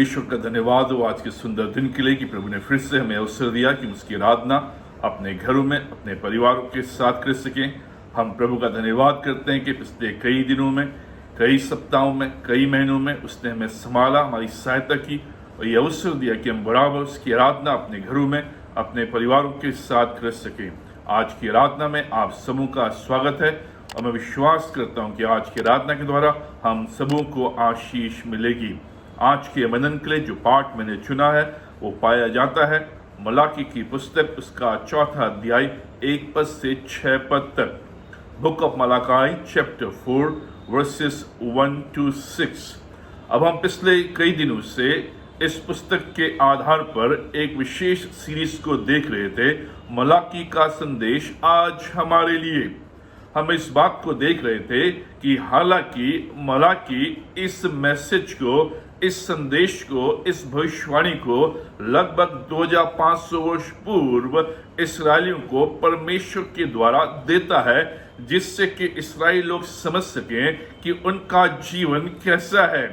परमेश्वर का धन्यवाद हो आज के सुंदर दिन के लिए कि प्रभु ने फिर से हमें अवसर दिया कि उसकी आराधना अपने घरों में अपने परिवारों के साथ कर सकें। हम प्रभु का धन्यवाद करते हैं कि पिछले कई दिनों में, कई सप्ताहों में, कई महीनों में उसने हमें संभाला, हमारी सहायता की और ये अवसर दिया कि हम बराबर उसकी आराधना अपने घरों में अपने परिवारों के साथ कर सकें। आज की आराधना में आप सबों का स्वागत है और मैं विश्वास करता हूं कि आज की आराधना के द्वारा हम सबों को आशीष मिलेगी। आज के मनन के लिए जो पाठ मैंने चुना है वो पाया जाता है मलाकी की पुस्तक, उसका 4 अध्याय 1 पद से 6 पद तक। Book of Malachi chapter 4 versus 1 to 6। अब हम पिछले कई दिनों से इस पुस्तक के आधार पर एक विशेष सीरीज को देख रहे थे, मलाकी का संदेश आज हमारे लिए। हम इस बात को देख रहे थे कि हालांकि मलाकी इस मैसेज को, इस संदेश को, इस भविष्यवाणी को लगभग 2500 वर्ष पूर्व इस्राएलियों को परमेश्वर के द्वारा देता है, जिससे कि इस्राएली लोग समझ सकें कि उनका जीवन कैसा है,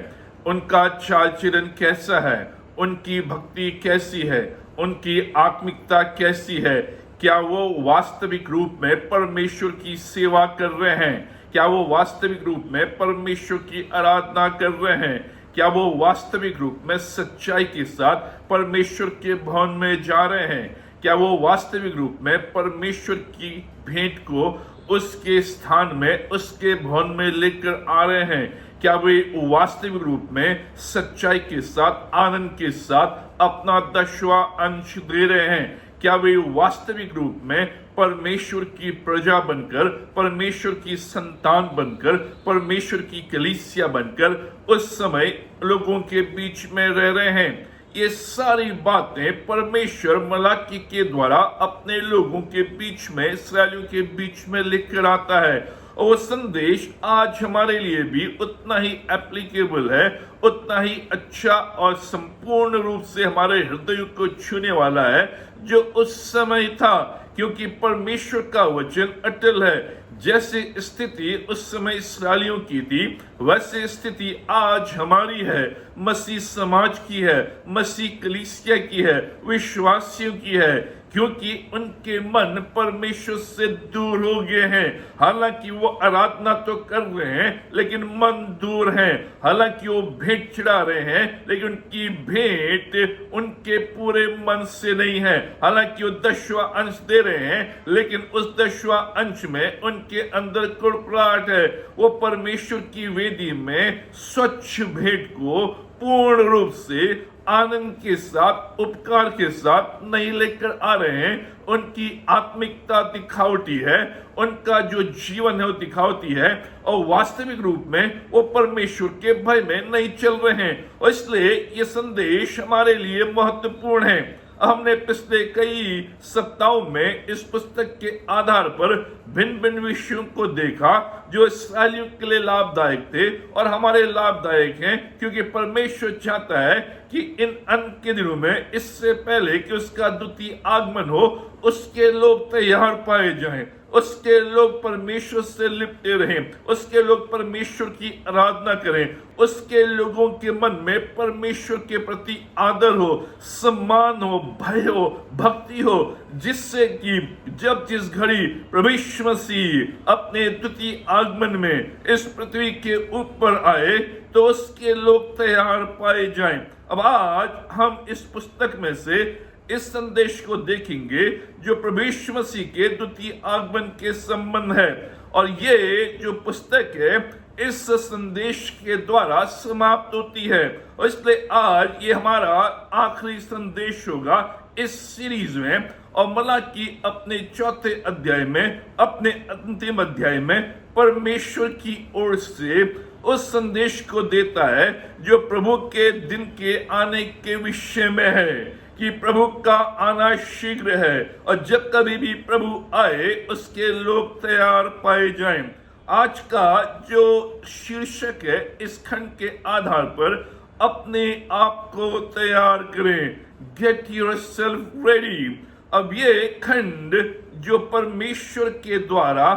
उनका चाल चलन कैसा है, उनकी भक्ति कैसी है, उनकी आत्मिकता कैसी है, क्या वो वास्तविक रूप में परमेश्वर की सेवा कर रहे हैं, क्या वो वास्तविक रूप में परमेश्वर की आराधना कर रहे हैं, क्या वो वास्तविक रूप में सच्चाई के साथ परमेश्वर के भवन में जा रहे हैं, क्या वो वास्तविक रूप में परमेश्वर की भेंट को उसके स्थान में, उसके भवन में लेकर आ रहे हैं, क्या वे वास्तविक रूप में सच्चाई के साथ, आनंद के साथ अपना 10वां अंश दे रहे हैं, क्या वे वास्तविक रूप में परमेश्वर की प्रजा बनकर, परमेश्वर की संतान बनकर, परमेश्वर की कलीसिया बनकर उस समय लोगों के बीच में रह रहे हैं। ये सारी बातें परमेश्वर मलाकी के द्वारा अपने लोगों के बीच में, इस्राएलियों के बीच में लेकर आता है और वो संदेश आज हमारे लिए भी उतना ही एप्लीकेबल है, उतना ही अच्छा और संपूर्ण रूप से हमारे हृदय को छूने वाला है जो उस समय था, क्योंकि परमेश्वर का वचन अटल है। जैसे स्थिति उस समय इस्राएलियों की थी, वैसे स्थिति आज हमारी है, मसीह समाज की है, मसीह कलीसिया की है, विश्वासियों की है, क्योंकि उनके मन परमेश्वर से दूर हो गए हैं। हालांकि वो आराधना तो कर रहे हैं लेकिन मन दूर है, हालांकि वो भेंट चढ़ा रहे हैं लेकिन उनकी भेंट उनके पूरे मन से नहीं है, हालांकि वो 10वां अंश दे रहे हैं लेकिन उस 10वां अंश में उनके अंदर कुड़कुड़ाहट है। वो परमेश्वर की वेदी में स्वच्छ भेंट को पूर्ण रूप से आनंद के साथ, उपकार के साथ नहीं लेकर आ रहे हैं। उनकी आत्मिकता दिखावटी है, उनका जो जीवन है वो दिखावटी है और वास्तविक रूप में वो परमेश्वर के भय में नहीं चल रहे हैं और इसलिए ये संदेश हमारे लिए महत्वपूर्ण है। हमने पिछले कई सप्ताहों में इस पुस्तक के आधार पर भिन्न भिन्न विषयों को देखा जो इस्राएलियों के लिए लाभदायक थे और हमारे लाभदायक हैं, क्योंकि परमेश्वर चाहता है कि इन अंत के दिनों में, इससे पहले कि उसका द्वितीय आगमन हो, उसके लोग तैयार पाए जाएं, उसके लोग परमेश्वर से लिपटे रहें, उसके लोग परमेश्वर की आराधना करें, उसके लोगों के मन में परमेश्वर के प्रति आदर हो, सम्मान हो, भय हो, भक्ति हो, जिससे कि जब जिस घड़ी प्रभु यीशु मसीह अपने द्वितीय आगमन में इस पृथ्वी के ऊपर आए तो उसके लोग तैयार पाए जाएं। अब आज हम इस पुस्तक में से इस संदेश को देखेंगे जो प्रभु यीशु मसीह के द्वितीय आगमन के संबंध है और ये जो पुस्तक है इस संदेश के द्वारा समाप्त होती है और इसलिए आज ये हमारा आखिरी संदेश होगा इस सीरीज में। और मलाकी अपने 4 अध्याय में, अपने अंतिम अध्याय में परमेश्वर की ओर से उस संदेश को देता है जो प्रभु के दिन के आने के विषय में है कि प्रभु का आना शीघ्र है और जब कभी भी प्रभु आए उसके लोग तैयार पाए जाएं। आज का जो शीर्षक है इस खंड के आधार पर अपने आप को तैयार करें, गेट योरसेल्फ रेडी। अब ये खंड जो परमेश्वर के द्वारा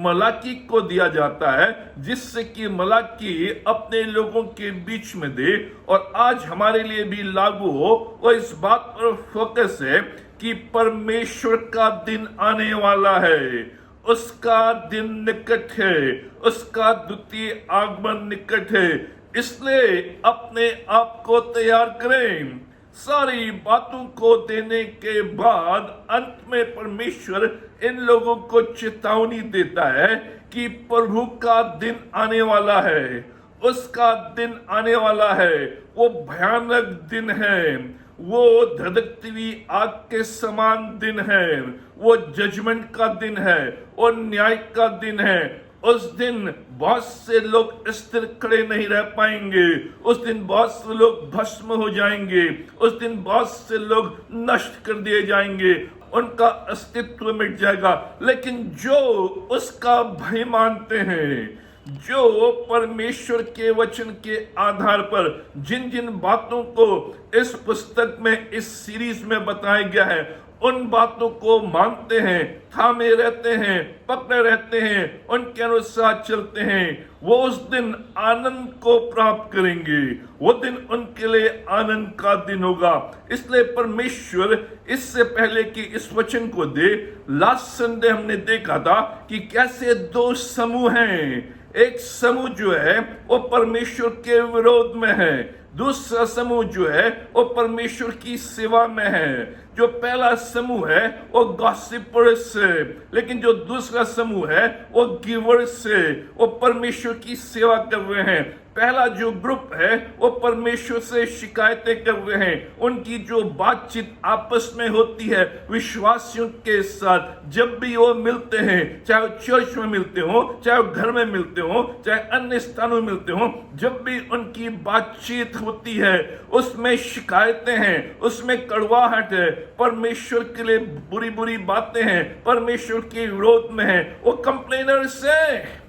मलाकी को दिया जाता है, जिससे कि मलाकी अपने लोगों के बीच में दे और आज हमारे लिए भी लागू हो, वो इस बात पर फोकस है कि परमेश्वर का दिन आने वाला है, उसका दिन निकट है, उसका द्वितीय आगमन निकट है। इसलिए अपने आप को तैयार करें। सारी बातों को देने के बाद अंत में परमेश्वर इन लोगों को चेतावनी देता है कि प्रभु का दिन आने वाला है, उसका दिन आने वाला है। वो भयानक दिन है, वो धधकती हुई आग के समान दिन है, वो जजमेंट का दिन है, वो न्याय का दिन है। उस दिन बहुत से लोग स्थिर खड़े नहीं रह पाएंगे, उस दिन बहुत से लोग भस्म हो जाएंगे, उस दिन बहुत से लोग नष्ट कर दिए जाएंगे, उनका अस्तित्व मिट जाएगा। लेकिन जो उसका भय मानते हैं, जो परमेश्वर के वचन के आधार पर जिन जिन बातों को इस पुस्तक में, इस सीरीज में बताया गया है, उन बातों को मानते हैं, थामे रहते हैं, पकड़े रहते हैं, उनके अनुसार चलते हैं, वो उस दिन आनंद को प्राप्त करेंगे। वो दिन उनके लिए आनंद का दिन होगा। इसलिए परमेश्वर इससे पहले कि इस वचन को दे, लास्ट संडे हमने देखा था कि कैसे दो समूह हैं। एक समूह जो है वो परमेश्वर के विरोध में है, दूसरा समूह जो है वो परमेश्वर की सेवा में है। जो पहला समूह है वो गॉसिपर्स है, लेकिन जो दूसरा समूह है वो गिवर्स है, वो परमेश्वर की सेवा कर रहे हैं। पहला जो ग्रुप है वो परमेश्वर से शिकायतें कर रहे हैं। उनकी जो बातचीत आपस में होती है विश्वासियों के साथ, जब भी वो मिलते हैं, चाहे वो चर्च में मिलते हो, चाहे वो घर में मिलते हो, चाहे अन्य स्थानों में मिलते हो, जब भी उनकी बातचीत होती है उसमें शिकायतें हैं, उसमें कड़वाहट है, परमेश्वर के लिए बुरी बुरी बातें हैं, परमेश्वर के विरोध में है। वो कंप्लेनर्स है,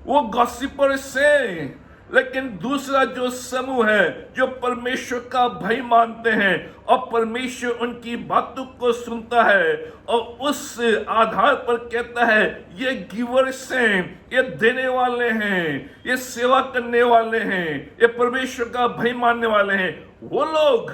वो गॉसिपर्स है। लेकिन दूसरा जो समूह है जो परमेश्वर का भय मानते हैं और परमेश्वर उनकी बातों को सुनता है और उस आधार पर कहता है ये गिवर्स हैं, ये देने वाले हैं, ये सेवा करने वाले हैं, ये परमेश्वर का भय मानने वाले हैं, वो लोग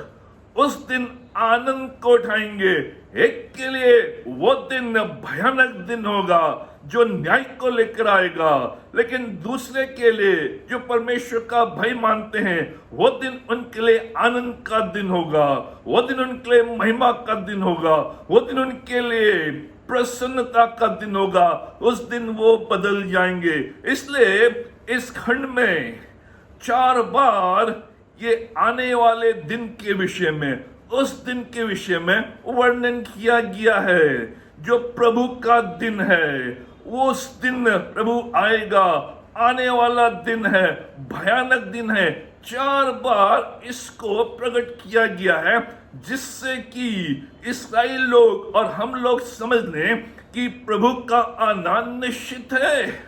उस दिन आनंद को उठाएंगे। एक के लिए वो दिन भयानक दिन होगा जो न्याय को लेकर आएगा, लेकिन दूसरे के लिए जो परमेश्वर का भय मानते हैं वो दिन उनके लिए आनंद का दिन होगा, वो दिन उनके लिए महिमा का दिन होगा, वो दिन उनके लिए प्रसन्नता का दिन होगा। उस दिन वो बदल जाएंगे। इसलिए इस खंड में 4 बार ये आने वाले दिन के विषय में, उस दिन के विषय में वर्णन किया गया है जो प्रभु का दिन है। वो उस दिन प्रभु आएगा, आने वाला दिन है, भयानक दिन है। 4 बार इसको प्रकट किया गया है जिससे कि इस्राएल लोग और हम लोग समझ लें कि प्रभु का आना निश्चित है,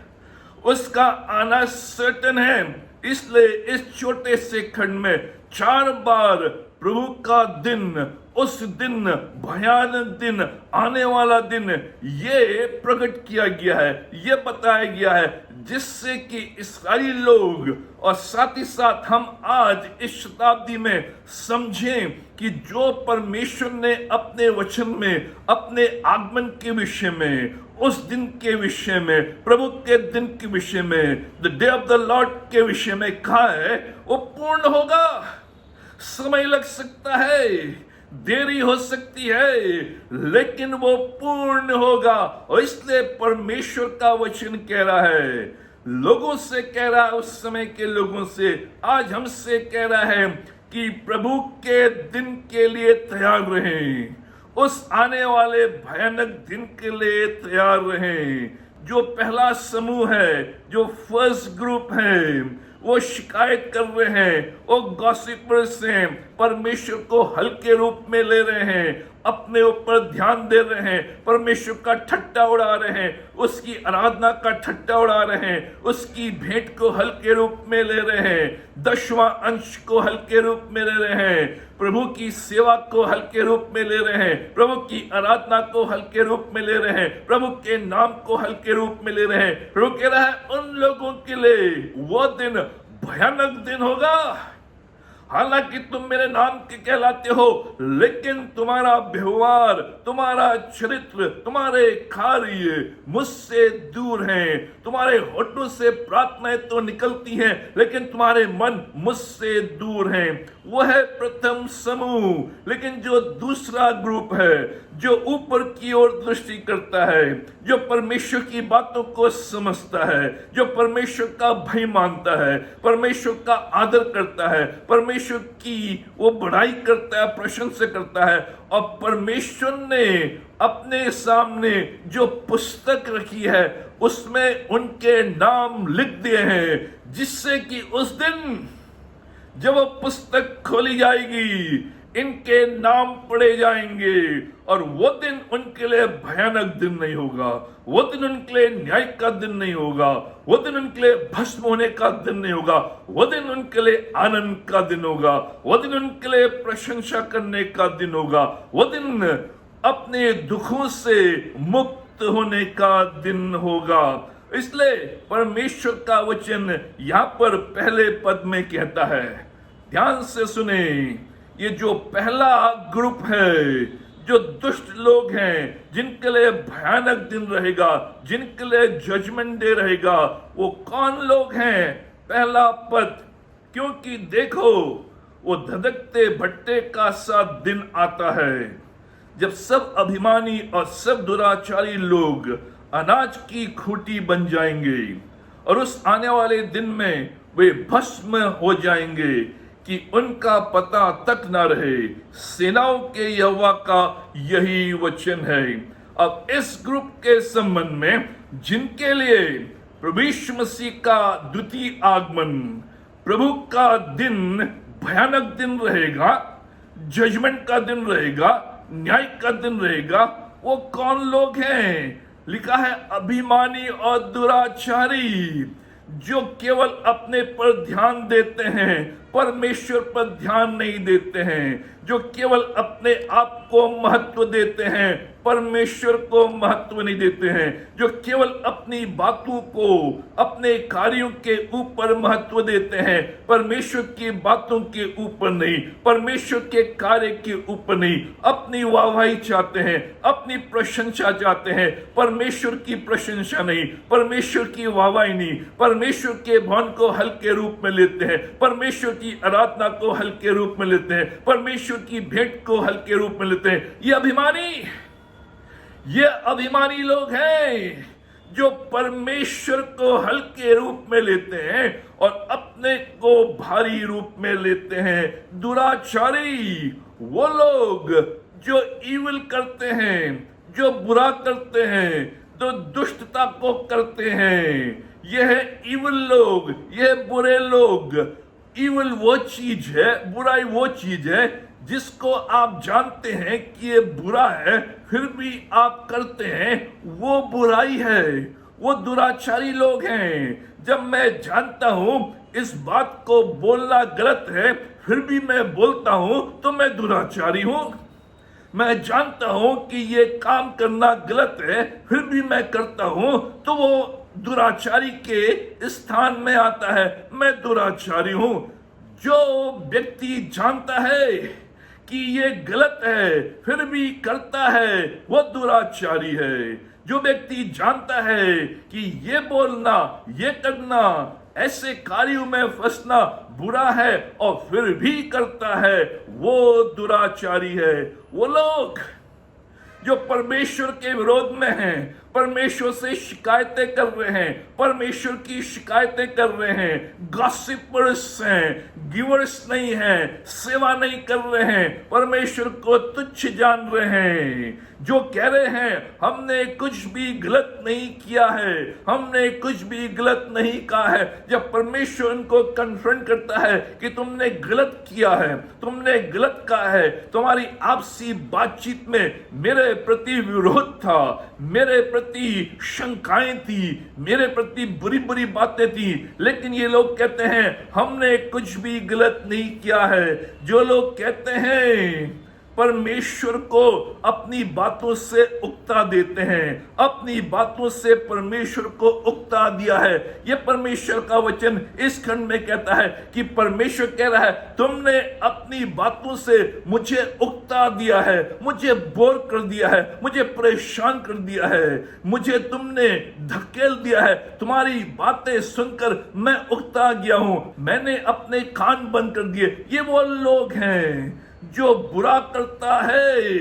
उसका आना सर्टेन है। इसलिए इस छोटे से खंड में 4 बार प्रभु का दिन, उस दिन, भयानक दिन, आने वाला दिन, ये प्रकट किया गया है, ये बताया गया है, जिससे कि इस्राएली लोग और साथ ही साथ हम आज इस शताब्दी में समझें कि जो परमेश्वर ने अपने वचन में, अपने आगमन के विषय में, उस दिन के विषय में, प्रभु के दिन के विषय में, the day of the Lord के विषय में कहा है, वो पूर्ण होगा। समय लग सकता है, देरी हो सकती है, लेकिन वो पूर्ण होगा। और इसलिए परमेश्वर का वचन कह रहा है, लोगों से कह रहा है, उस समय के लोगों से, आज हमसे कह रहा है कि प्रभु के दिन के लिए तैयार रहें, उस आने वाले भयानक दिन के लिए तैयार रहें। जो पहला समूह है, जो फर्स्ट ग्रुप है, वो शिकायत कर रहे हैं, वो गॉसिपर्स हैं, परमेश्वर को हल्के रूप में ले रहे हैं, अपने ऊपर ध्यान दे रहे हैं, परमेश्वर का ठट्टा उड़ा रहे हैं, उसकी आराधना का ठट्टा उड़ा रहे हैं, उसकी भेंट को हल्के रूप में ले रहे हैं, 10वां अंश को हल्के रूप में ले रहे हैं, प्रभु की सेवा को हल्के रूप में ले रहे हैं, प्रभु की आराधना को हल्के रूप में ले रहे हैं, प्रभु के नाम को हल्के रूप में ले रहे हैं। प्रभु कह रहा है उन लोगों के लिए वो दिन भयानक दिन होगा। हालांकि तुम मेरे नाम के कहलाते हो, लेकिन तुम्हारा व्यवहार, तुम्हारा चरित्र, तुम्हारे कार्य मुझसे दूर हैं। तुम्हारे होठों से प्रार्थनाएं तो निकलती हैं, लेकिन तुम्हारे मन मुझसे दूर हैं। वह है प्रथम समूह। लेकिन जो दूसरा ग्रुप है, जो ऊपर की ओर दृष्टि करता है, जो परमेश्वर की बातों को समझता है, जो परमेश्वर का भय मानता है, परमेश्वर का आदर करता है, परमेश्वर की वो बड़ाई करता है, प्रशंसा करता है, और परमेश्वर ने अपने सामने जो पुस्तक रखी है उसमें उनके नाम लिख दिए हैं, जिससे कि उस दिन जब वो पुस्तक खोली जाएगी इनके नाम पढ़े जाएंगे, और वो दिन उनके लिए भयानक दिन नहीं होगा, वो दिन उनके लिए न्याय का दिन नहीं होगा, वो दिन उनके लिए भस्म होने का दिन नहीं होगा, वो दिन उनके लिए आनंद का दिन होगा, वो दिन उनके लिए प्रशंसा करने का दिन होगा, वो दिन अपने दुखों से मुक्त होने का दिन होगा। इसलिए परमेश्वर का वचन यहां पर पहले पद में कहता है, ध्यान से सुने, ये जो पहला ग्रुप है, जो दुष्ट लोग हैं, जिनके लिए भयानक दिन रहेगा, जिनके लिए जजमेंट डे रहेगा, वो कौन लोग हैं? पहला पद, क्योंकि देखो वो धधकते भट्टे का सा दिन आता है, जब सब अभिमानी और सब दुराचारी लोग अनाज की खूंटी बन जाएंगे, और उस आने वाले दिन में वे भस्म हो जाएंगे कि उनका पता तक न रहे। सेनाओं के यहोवा का यही वचन है। अब इस ग्रुप के संबंध में, जिनके लिए प्रभु यीशु मसीह का द्वितीय आगमन, प्रभु का दिन भयानक दिन रहेगा, जजमेंट का दिन रहेगा, न्याय का दिन रहेगा, वो कौन लोग हैं? लिखा है अभिमानी और दुराचारी, जो केवल अपने पर ध्यान देते हैं, परमेश्वर पर ध्यान नहीं देते हैं, जो केवल अपने आप को महत्व देते हैं, परमेश्वर को महत्व नहीं देते हैं, जो केवल अपनी बातों को, अपने कार्यों के ऊपर महत्व देते हैं, परमेश्वर की बातों के ऊपर नहीं, परमेश्वर के कार्य के ऊपर नहीं, अपनी वाहवाही चाहते हैं, अपनी प्रशंसा चाहते हैं, परमेश्वर की प्रशंसा नहीं, परमेश्वर की वाहवाही नहीं, परमेश्वर के भवन को हल्के रूप में लेते हैं, परमेश्वर की आराधना को हल्के रूप में लेते हैं, परमेश्वर की भेंट को हल्के रूप में लेते हैं। ये अभिमानी लोग हैं, जो परमेश्वर को हल्के रूप में लेते हैं और अपने को भारी रूप में लेते हैं। दुराचारी वो लोग जो ईविल करते हैं, जो बुरा करते हैं, जो दुष्टता को करते हैं, यह है ईविल लोग, यह बुरे लोग। ईविल वो चीज है, बुराई वो चीज है जिसको आप जानते हैं कि ये बुरा है, फिर भी आप करते हैं, वो बुराई है, वो दुराचारी लोग हैं। जब मैं जानता हूं इस बात को बोलना गलत है, फिर भी मैं बोलता हूं, तो मैं दुराचारी हूं। मैं जानता हूं कि ये काम करना गलत है, फिर भी मैं करता हूं, तो वो दुराचारी के स्थान में आता है, मैं दुराचारी हूं। जो व्यक्ति जानता है कि ये गलत है फिर भी करता है, वो दुराचारी है। जो व्यक्ति जानता है कि ये बोलना, ये करना, ऐसे कार्यों में फंसना बुरा है और फिर भी करता है, वो दुराचारी है। वो लोग जो परमेश्वर के विरोध में हैं, परमेश्वर से शिकायतें कर रहे हैं, परमेश्वर की शिकायतें कर रहे हैं, गॉसिपर्स हैं, गिवर्स नहीं हैं, सेवा नहीं कर रहे हैं, परमेश्वर को तुच्छ जान रहे हैं, जो कह रहे हैं हमने कुछ भी गलत नहीं किया है, हमने कुछ भी गलत नहीं कहा है। जब परमेश्वर उनको कन्फ्रंट करता है कि तुमने गलत किया है, तुमने गलत कहा है, तुम्हारी आपसी बातचीत में मेरे प्रति विरोध था, मेरे प्रति शंकाएं थी, मेरे प्रति बुरी बुरी बातें थी, लेकिन ये लोग कहते हैं हमने कुछ भी गलत नहीं किया है। जो लोग कहते हैं परमेश्वर को अपनी बातों से उकता देते हैं, अपनी बातों से परमेश्वर को उकता दिया है। यह परमेश्वर का वचन इस खंड में कहता है कि परमेश्वर कह रहा है तुमने अपनी बातों से मुझे उकता दिया है, मुझे बोर कर दिया है, मुझे परेशान कर दिया है, मुझे तुमने धकेल दिया है। तुम्हारी बातें सुनकर मैं उकता गया हूं, मैंने अपने कान बंद कर दिए। ये वो लोग हैं जो बुरा करता है,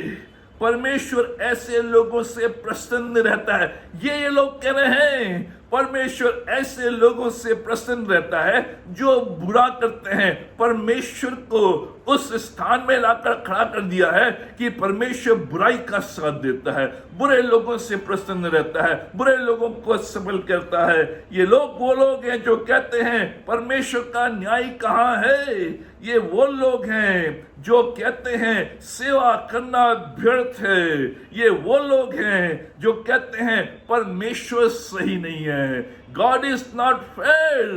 परमेश्वर ऐसे लोगों से प्रसन्न रहता है। ये लोग कह रहे हैं परमेश्वर ऐसे लोगों से प्रसन्न रहता है जो बुरा करते हैं। परमेश्वर को उस स्थान में लाकर खड़ा कर दिया है कि परमेश्वर बुराई का साथ देता है, बुरे लोगों से प्रसन्न रहता है, बुरे लोगों को सफल करता है। ये लोग वो लोग हैं जो कहते हैं परमेश्वर का न्याय कहाँ है। ये वो लोग हैं जो कहते हैं सेवा करना व्यर्थ है। ये वो लोग हैं जो कहते हैं परमेश्वर सही नहीं है, गॉड इज नॉट फेयर।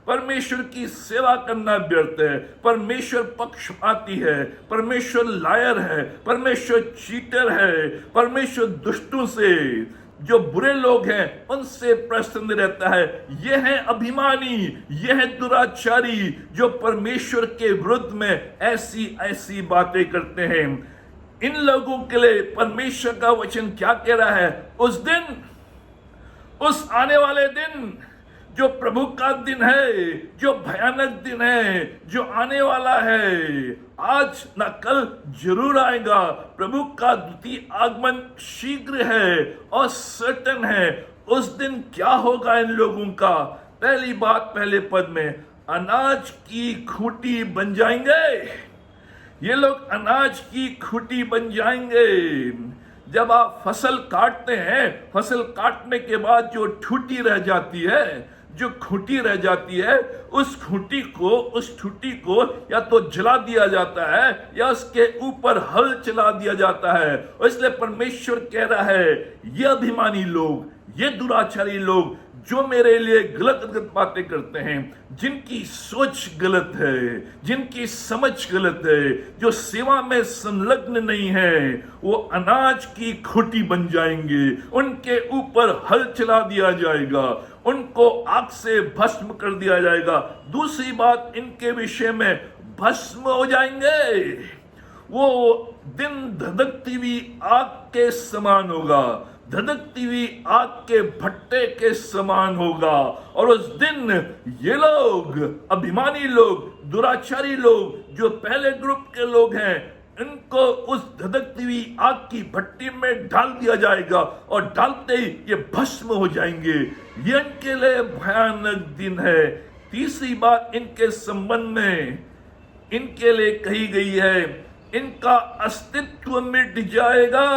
परमेश्वर की सेवा करना व्यर्थ है, परमेश्वर पक्षपाती है, परमेश्वर लायर है, परमेश्वर चीटर है, परमेश्वर दुष्टों से, जो बुरे लोग हैं उनसे प्रसन्न रहता है। ये है अभिमानी, ये है दुराचारी जो परमेश्वर के विरुद्ध में ऐसी ऐसी बातें करते हैं। इन लोगों के लिए परमेश्वर का वचन क्या कह रहा है? उस दिन, उस आने वाले दिन जो प्रभु का दिन है, जो भयानक दिन है, जो आने वाला है, आज ना कल जरूर आएगा। प्रभु का द्वितीय आगमन शीघ्र है और सर्टेन है। उस दिन क्या होगा इन लोगों का? पहली बात, पहले पद में, अनाज की खूंटी बन जाएंगे। ये लोग अनाज की खूंटी बन जाएंगे। जब आप फसल काटते हैं, फसल काटने के बाद जो ठूटी रह जाती है, जो खूंटी रह जाती है, उस खूंटी को या तो जला दिया जाता है या उसके ऊपर हल चला दिया जाता है। और इसलिए परमेश्वर कह रहा है ये अभिमानी लोग, ये दुराचारी लोग जो मेरे लिए गलत गलत बातें करते हैं, जिनकी सोच गलत है, जिनकी समझ गलत है, जो सेवा में संलग्न नहीं है, वो अनाज की खूंटी बन जाएंगे। उनके ऊपर हल चला दिया जाएगा, उनको आग से भस्म कर दिया जाएगा। दूसरी बात, इनके विषय में भस्म हो जाएंगे। वो दिन धधकती हुई आग के समान होगा, धधकती हुई आग के भट्टे के समान होगा। और उस दिन ये लोग, अभिमानी लोग, दुराचारी लोग, जो पहले ग्रुप के लोग हैं, इनको उस धधकती हुई आग की भट्टी में डाल दिया जाएगा और डालते ही ये भस्म हो जाएंगे। ये इनके लिए भयानक दिन है। तीसरी बात इनके संबंध में इनके लिए कही गई है, इनका अस्तित्व मिट जाएगा,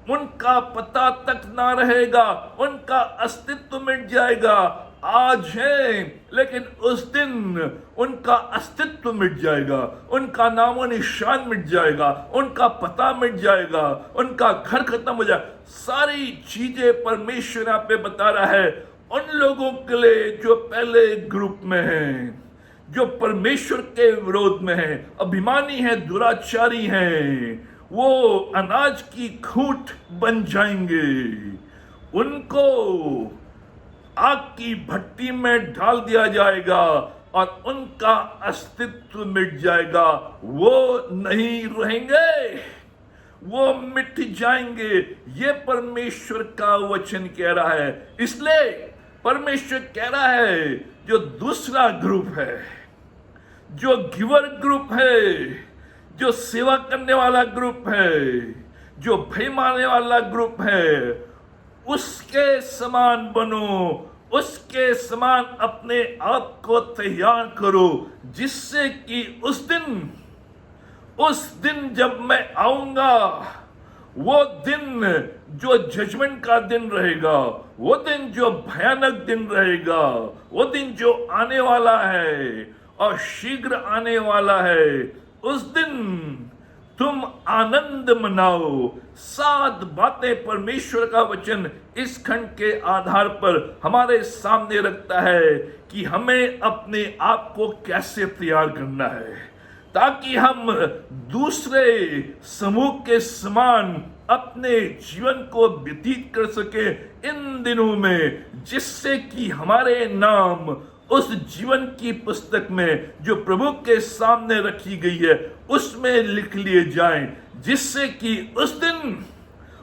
उनका पता तक ना रहेगा, उनका अस्तित्व मिट जाएगा। आज है लेकिन उस दिन उनका अस्तित्व मिट जाएगा, उनका नामो निशान मिट जाएगा, उनका पता मिट जाएगा, उनका घर खत्म हो जाएगा। सारी चीजें परमेश्वर यहाँ पे बता रहा है उन लोगों के लिए जो पहले ग्रुप में हैं, जो परमेश्वर के विरोध में हैं, अभिमानी हैं, दुराचारी हैं। वो अनाज की खूंट बन जाएंगे, उनको आग की भट्टी में डाल दिया जाएगा और उनका अस्तित्व मिट जाएगा। वो नहीं रहेंगे, वो मिट जाएंगे। ये परमेश्वर का वचन कह रहा है। इसलिए परमेश्वर कह रहा है जो दूसरा ग्रुप है, जो गिवर ग्रुप है, जो सेवा करने वाला ग्रुप है, जो भय मानने वाला ग्रुप है, उसके समान बनो, उसके समान अपने आप को तैयार करो, जिससे कि उस दिन जब मैं आऊंगा, वो दिन जो जजमेंट का दिन रहेगा, वो दिन जो भयानक दिन रहेगा, वो दिन जो आने वाला है और शीघ्र आने वाला है, उस दिन तुम आनंद मनाओ। 7 बातें परमेश्वर का वचन इस खंड के आधार पर हमारे सामने रखता है कि हमें अपने आप को कैसे तैयार करना है, ताकि हम दूसरे समूह के समान अपने जीवन को व्यतीत कर सके इन दिनों में, जिससे कि हमारे नाम उस जीवन की पुस्तक में जो प्रभु के सामने रखी गई है उसमें लिख लिए जाएं, जिससे कि उस दिन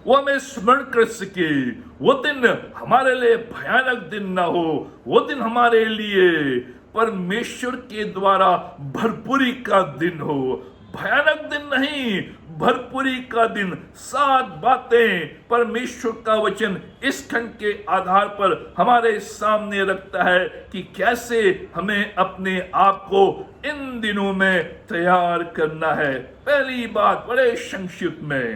वो हमें स्मरण कर सके। वो दिन हमारे लिए भयानक दिन ना हो, वो दिन हमारे लिए परमेश्वर के द्वारा भरपूरी का दिन हो, भयानक दिन नहीं, भरपूरी का दिन। 7 बातें परमेश्वर का वचन इस खंड के आधार पर हमारे सामने रखता है कि कैसे हमें अपने आप को इन दिनों में तैयार करना है। पहली बात बड़े संक्षिप्त में,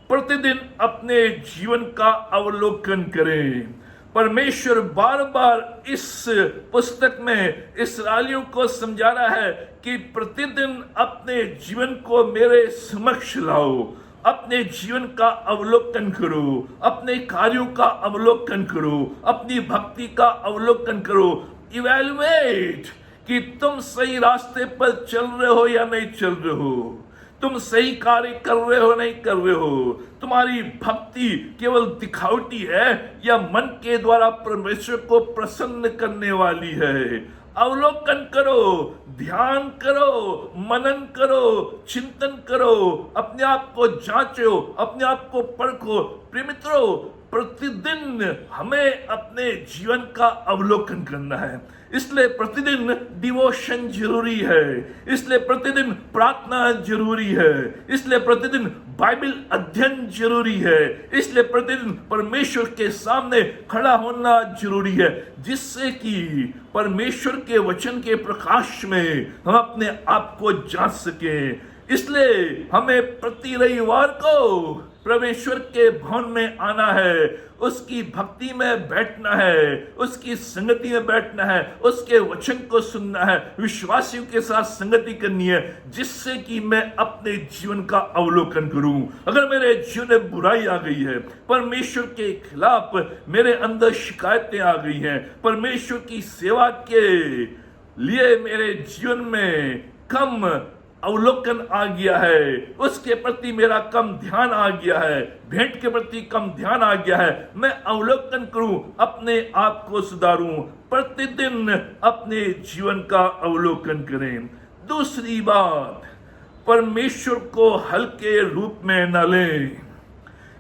प्रतिदिन अपने जीवन का अवलोकन करें। परमेश्वर बार बार इस पुस्तक में इस्राएलियों को समझा रहा है कि प्रतिदिन अपने जीवन को मेरे समक्ष लाओ, अपने जीवन का अवलोकन करो, अपने कार्यों का अवलोकन करो, अपनी भक्ति का अवलोकन करो। इवैल्यूएट कि तुम सही रास्ते पर चल रहे हो या नहीं चल रहे हो, तुम सही कार्य कर रहे हो नहीं कर रहे हो, तुम्हारी भक्ति केवल दिखावटी है या मन के द्वारा परमेश्वर को प्रसन्न करने वाली है। अवलोकन करो, ध्यान करो, मनन करो, चिंतन करो, अपने आप को जांचो, अपने आप को परखो। प्रिय मित्रों, प्रतिदिन हमें अपने जीवन का अवलोकन करना है, इसलिए प्रतिदिन डिवोशन जरूरी है, इसलिए प्रतिदिन प्रार्थना जरूरी है, इसलिए प्रतिदिन बाइबल अध्ययन जरूरी है, इसलिए प्रतिदिन परमेश्वर के सामने खड़ा होना जरूरी है, जिससे कि परमेश्वर के वचन के प्रकाश में हम अपने आप को जांच सकें। इसलिए हमें प्रति रविवार को परमेश्वर के भवन में आना है, उसकी भक्ति में बैठना है, उसकी संगति में बैठना है, उसके वचन को सुनना है, विश्वासियों के साथ संगति करनी है, जिससे कि मैं अपने जीवन का अवलोकन करूं। अगर मेरे जीवन में बुराई आ गई है, परमेश्वर के खिलाफ मेरे अंदर शिकायतें आ गई हैं, परमेश्वर की सेवा के लिए मेरे जीवन में कम अवलोकन आ गया है, उसके प्रति मेरा कम ध्यान आ गया है, भेंट के प्रति कम ध्यान आ गया है, मैं अवलोकन करूं, अपने आप को सुधारूं। प्रतिदिन अपने जीवन का अवलोकन करें। दूसरी बात, परमेश्वर को हल्के रूप में न लें।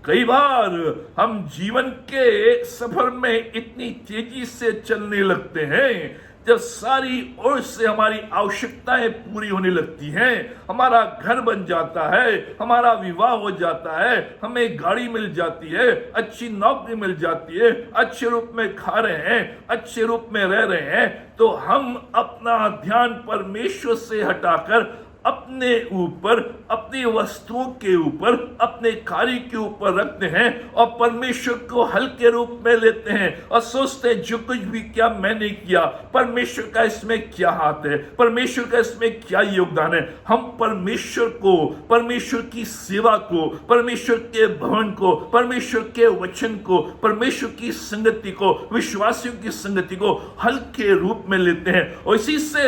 कई बार हम जीवन के सफर में इतनी तेजी से चलने लगते हैं, जब सारी ओर से हमारी आवश्यकताएं पूरी होने लगती हैं, हमारा घर बन जाता है, हमारा विवाह हो जाता है, हमें गाड़ी मिल जाती है, अच्छी नौकरी मिल जाती है, अच्छे रूप में खा रहे हैं, अच्छे रूप में रह रहे हैं, तो हम अपना ध्यान परमेश्वर से हटाकर अपने ऊपर, अपनी वस्तुओं के ऊपर, अपने कार्य के ऊपर रखते हैं और परमेश्वर को हल्के रूप में लेते हैं और सोचते हैं जो कुछ भी किया मैंने किया, परमेश्वर का इसमें क्या हाथ है, परमेश्वर का इसमें क्या योगदान है। हम परमेश्वर को, परमेश्वर की सेवा को, परमेश्वर के भवन को, परमेश्वर के वचन को, परमेश्वर की संगति को, विश्वासियों की संगति को हल्के रूप में लेते हैं और इसी से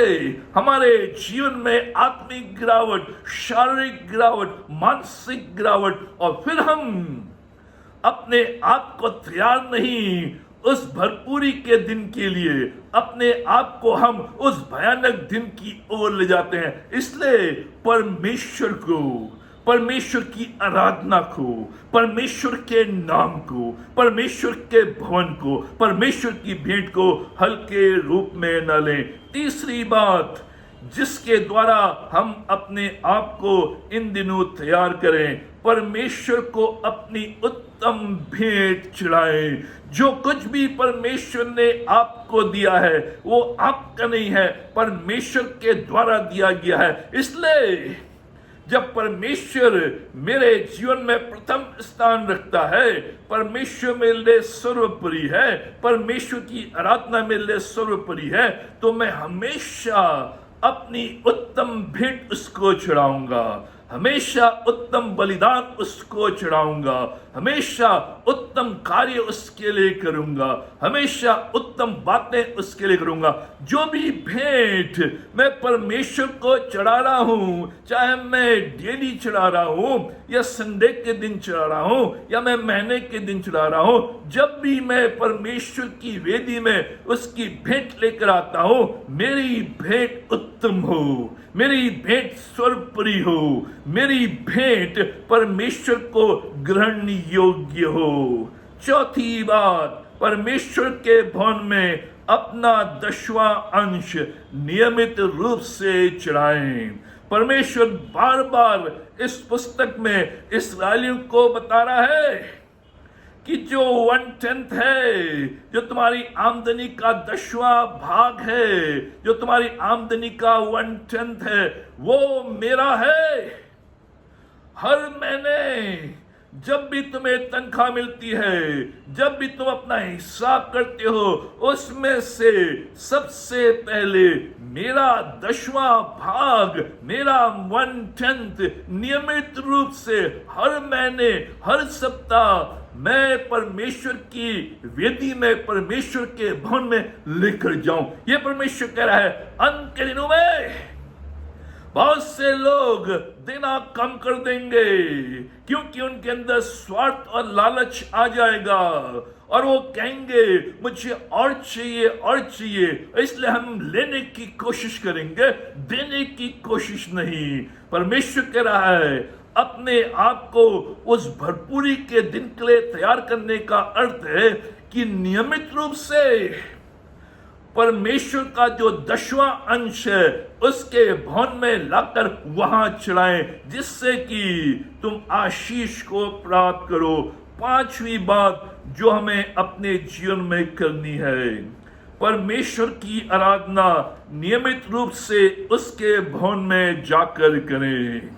हमारे जीवन में आत्मिक गिरावट, शारीरिक गिरावट, मानसिक गिरावट, और फिर हम अपने आप को तैयार नहीं उस भरपूरी के दिन के लिए, अपने आप को हम उस भयानक दिन की ओर ले जाते हैं। इसलिए परमेश्वर को, परमेश्वर की आराधना को, परमेश्वर के नाम को, परमेश्वर के भवन को, परमेश्वर की भेंट को हल्के रूप में न लें। तीसरी बात, जिसके द्वारा हम अपने आप को इन दिनों तैयार करें, परमेश्वर को अपनी उत्तम भेंट चढ़ाएं। जो कुछ भी परमेश्वर ने आपको दिया है वो आपका नहीं है, परमेश्वर के द्वारा दिया गया है। इसलिए जब परमेश्वर मेरे जीवन में प्रथम स्थान रखता है, परमेश्वर मेरे लिए सर्वोपरि है, परमेश्वर की आराधना मेरे लिए सर्वोपरि है, तो मैं हमेशा अपनी उत्तम भेंट उसको चढ़ाऊंगा, हमेशा उत्तम बलिदान उसको चढ़ाऊंगा, हमेशा उत्तम कार्य उसके लिए करूंगा, हमेशा उत्तम बातें उसके लिए करूंगा। जो भी भेंट मैं परमेश्वर को चढ़ा रहा हूं, चाहे मैं डेली चढ़ा रहा हूं या संडे के दिन चढ़ा रहा हूं या मैं महीने के दिन चढ़ा रहा हूं, जब भी मैं परमेश्वर की वेदी में उसकी भेंट लेकर आता हूं, मेरी भेंट उत्तम हो, मेरी भेंट सर्वोपरि हो, मेरी भेंट परमेश्वर को ग्रहण योग्य हो। चौथी बात, परमेश्वर के भवन में अपना 10वां अंश नियमित रूप से चढ़ाएं। परमेश्वर बार बार इस पुस्तक में इस्राएलियों को बता रहा है कि जो 1/10 है, जो तुम्हारी आमदनी का 10वां भाग है, जो तुम्हारी आमदनी का 1/10 है, वो मेरा है। हर महीने जब भी तुम्हें तनख्वाह मिलती है, जब भी तुम अपना हिसाब करते हो, उसमें से सबसे पहले मेरा 10वां भाग, मेरा 1/10 नियमित रूप से हर महीने, हर सप्ताह मैं परमेश्वर की वेदी में, परमेश्वर के भवन में लेकर जाऊं। यह परमेश्वर कह रहा है। अंत के दिनों में बहुत से लोग देना कम कर देंगे क्योंकि उनके अंदर स्वार्थ और लालच आ जाएगा और वो कहेंगे मुझे और चाहिए और चाहिए, इसलिए हम लेने की कोशिश करेंगे, देने की कोशिश नहीं। परमेश्वर कह रहा है अपने आप को उस भरपूरी के दिन के लिए तैयार करने का अर्थ है कि नियमित रूप से परमेश्वर का जो 10वां अंश है उसके भवन में लाकर वहां चढ़ाएं, जिससे कि तुम आशीष को प्राप्त करो। 5वीं बात जो हमें अपने जीवन में करनी है, परमेश्वर की आराधना नियमित रूप से उसके भवन में जाकर करें।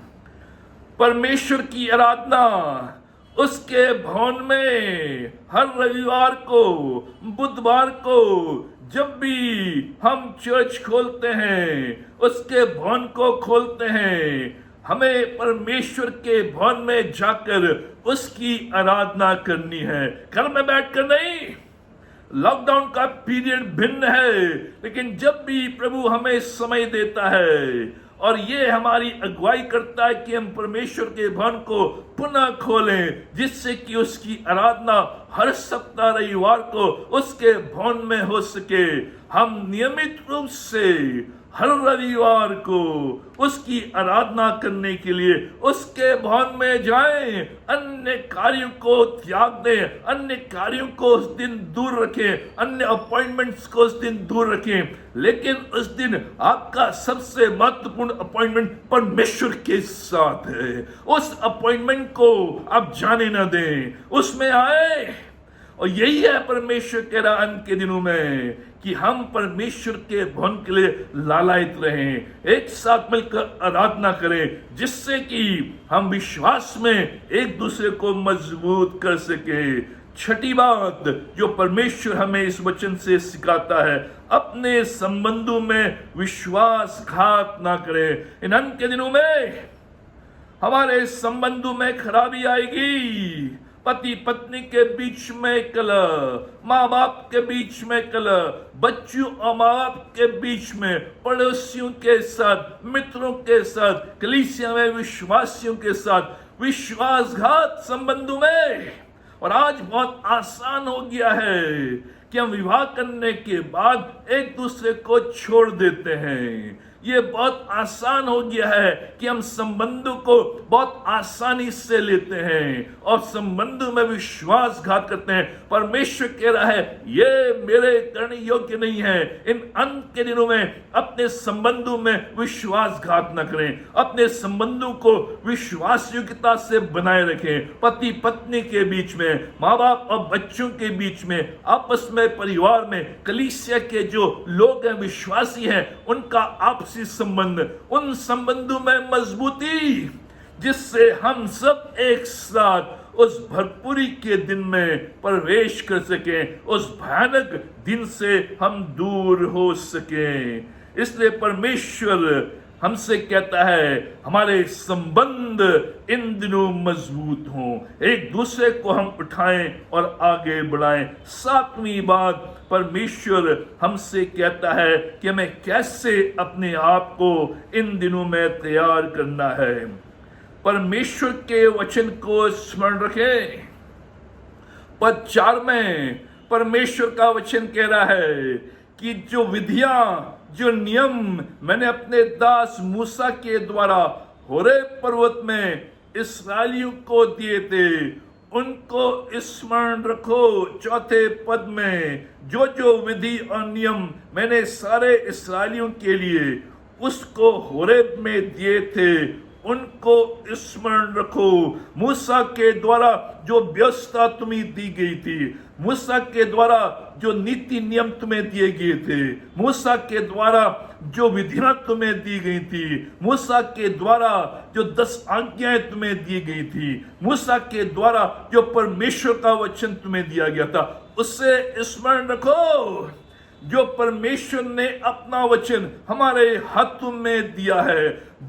परमेश्वर की आराधना उसके भवन में हर रविवार को, बुधवार को, जब भी हम चर्च खोलते हैं, उसके भवन को खोलते हैं, हमें परमेश्वर के भवन में जाकर उसकी आराधना करनी है, घर में बैठकर नहीं। लॉकडाउन का पीरियड भिन्न है, लेकिन जब भी प्रभु हमें समय देता है और ये हमारी अगुवाई करता है कि हम परमेश्वर के भवन को पुनः खोलें, जिससे कि उसकी आराधना हर सप्ताह रविवार को उसके भवन में हो सके। हम नियमित रूप से हर रविवार को उसकी आराधना करने के लिए उसके भवन में जाएं, अन्य कार्यों को त्याग दें, अन्य कार्यों को उस दिन दूर रखें, अन्य अपॉइंटमेंट्स को उस दिन दूर रखें, लेकिन उस दिन आपका सबसे महत्वपूर्ण अपॉइंटमेंट परमेश्वर के साथ है। उस अपॉइंटमेंट को आप जाने न दें, उसमें आए। और यही है परमेश्वर कह रहा अंत के दिनों में कि हम परमेश्वर के भवन के लिए लालायित रहें, एक साथ मिलकर आराधना करें, जिससे कि हम विश्वास में एक दूसरे को मजबूत कर सके। 6ठी बात जो परमेश्वर हमें इस वचन से सिखाता है, अपने संबंधों में विश्वासघात ना करें। इन अंत के दिनों में हमारे संबंधों में खराबी आएगी, पति पत्नी के बीच में कलह, माँ बाप के बीच में कलह, बच्चों और माँ बाप के बीच में, पड़ोसियों के साथ, मित्रों के साथ, कलीसिया में विश्वासियों के साथ विश्वासघात संबंधों में। और आज बहुत आसान हो गया है कि हम विवाह करने के बाद एक दूसरे को छोड़ देते हैं। ये बहुत आसान हो गया है कि हम संबंधों को बहुत आसानी से लेते हैं और संबंधों में विश्वासघात करते हैं। परमेश्वर कह रहा है ये मेरे करने योग्य नहीं है। इन अंत के दिनों में अपने संबंधों में विश्वासघात न करें, अपने संबंधों को विश्वास योग्यता से बनाए रखें। पति पत्नी के बीच में, माँ बाप और बच्चों के बीच में, आपस में, परिवार में, कलीसिया के जो लोग हैं, विश्वासी हैं, उनका आपसी संबंध, उन संबंधों में मजबूती, जिससे हम सब एक साथ उस भरपूरी के दिन में प्रवेश कर सकें, उस भयानक दिन से हम दूर हो सकें। इसलिए परमेश्वर हमसे कहता है हमारे संबंध इन दिनों मजबूत हों, एक दूसरे को हम उठाएं और आगे बढ़ाएं। सातवीं बात, परमेश्वर हमसे कहता है कि हमें कैसे अपने आप को इन दिनों में तैयार करना है। परमेश्वर के वचन को स्मरण रखें। पद 4 में परमेश्वर का वचन कह रहा है कि जो विधियां, जो नियम मैंने अपने दास मूसा के द्वारा होरेब पर्वत में इस्राएलियों को दिए थे, उनको स्मरण रखो। चौथे पद में जो जो विधि और नियम मैंने सारे इस्राएलियों के लिए उसको होरेब में दिए थे, उनको स्मरण रखो। मूसा के द्वारा जो व्यवस्था तुम्हें दी गई थी, मूसा के द्वारा जो नीति नियम तुम्हें दिए गए थे, मूसा के द्वारा जो विधियां तुम्हें दी गई थी, मूसा के द्वारा जो 10 आज्ञाएं तुम्हें दी गई थी, मूसा के द्वारा जो परमेश्वर का वचन तुम्हें दिया गया था, उससे स्मरण रखो। जो परमेश्वर ने अपना वचन हमारे हाथों में दिया है,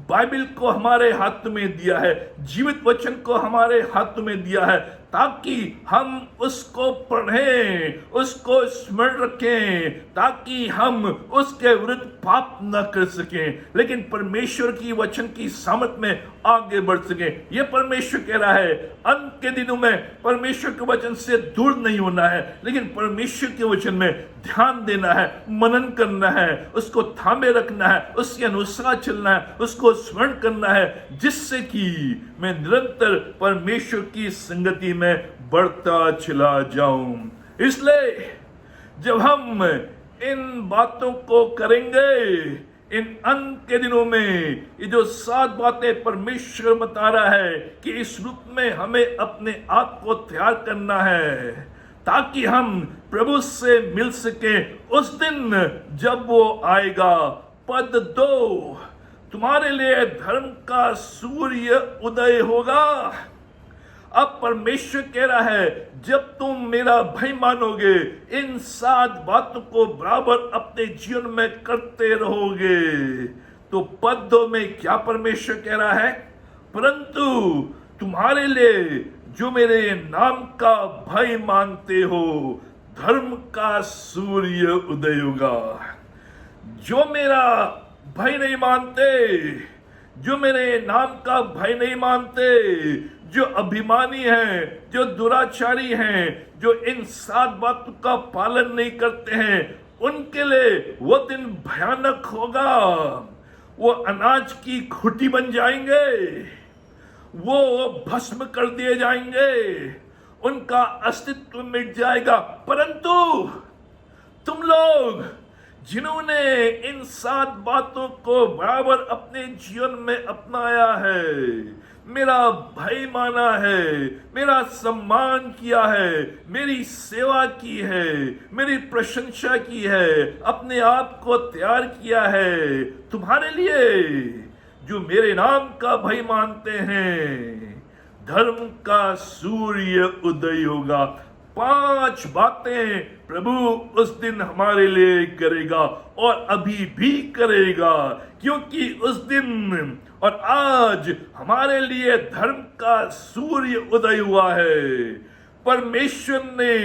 बाइबल को हमारे हाथ में दिया है, जीवित वचन को हमारे हाथ में दिया है, ताकि हम उसको पढ़ें, उसको स्मरण रखें, ताकि हम उसके विरुद्ध पाप न कर सकें, लेकिन परमेश्वर की वचन की सामर्थ में आगे बढ़ सकें। यह परमेश्वर कह रहा है अंत के दिनों में परमेश्वर के वचन से दूर नहीं होना है, लेकिन परमेश्वर के वचन में ध्यान देना है, मनन करना है, उसको थामे रखना है, उसके अनुसार चलना है, उसको स्मरण करना है, जिससे कि मैं निरंतर परमेश्वर की संगति में बढ़ता चला जाऊं। इसलिए जब हम इन बातों को करेंगे, इन अंत के दिनों में ये जो 7 बातें परमेश्वर बता रहा है कि इस रूप में हमें अपने आप को तैयार करना है, ताकि हम प्रभु से मिल सके उस दिन जब वो आएगा। पद 2, तुम्हारे लिए धर्म का सूर्य उदय होगा। अब परमेश्वर कह रहा है जब तुम मेरा भय मानोगे, इन 7 बातों को बराबर अपने जीवन में करते रहोगे, तो पद 2 में क्या परमेश्वर कह रहा है? परंतु तुम्हारे लिए जो मेरे नाम का भय मानते हो, धर्म का सूर्य उदय होगा। जो मेरा भय नहीं मानते, जो मेरे नाम का भय नहीं मानते, जो अभिमानी हैं, जो दुराचारी हैं, जो इन 7 बातों का पालन नहीं करते हैं, उनके लिए वो दिन भयानक होगा। वो अनाज की खुटी बन जाएंगे, वो भस्म कर दिए जाएंगे, उनका अस्तित्व मिट जाएगा। परंतु तुम लोग जिन्होंने इन 7 बातों को बराबर अपने जीवन में अपनाया है, मेरा भय माना है, मेरा सम्मान किया है, मेरी सेवा की है, मेरी प्रशंसा की है, अपने आप को तैयार किया है, तुम्हारे लिए जो मेरे नाम का भय मानते हैं, धर्म का सूर्य उदय होगा। 5 बातें प्रभु उस दिन हमारे लिए करेगा और अभी भी करेगा, क्योंकि उस दिन और आज हमारे लिए धर्म का सूर्य उदय हुआ है। परमेश्वर ने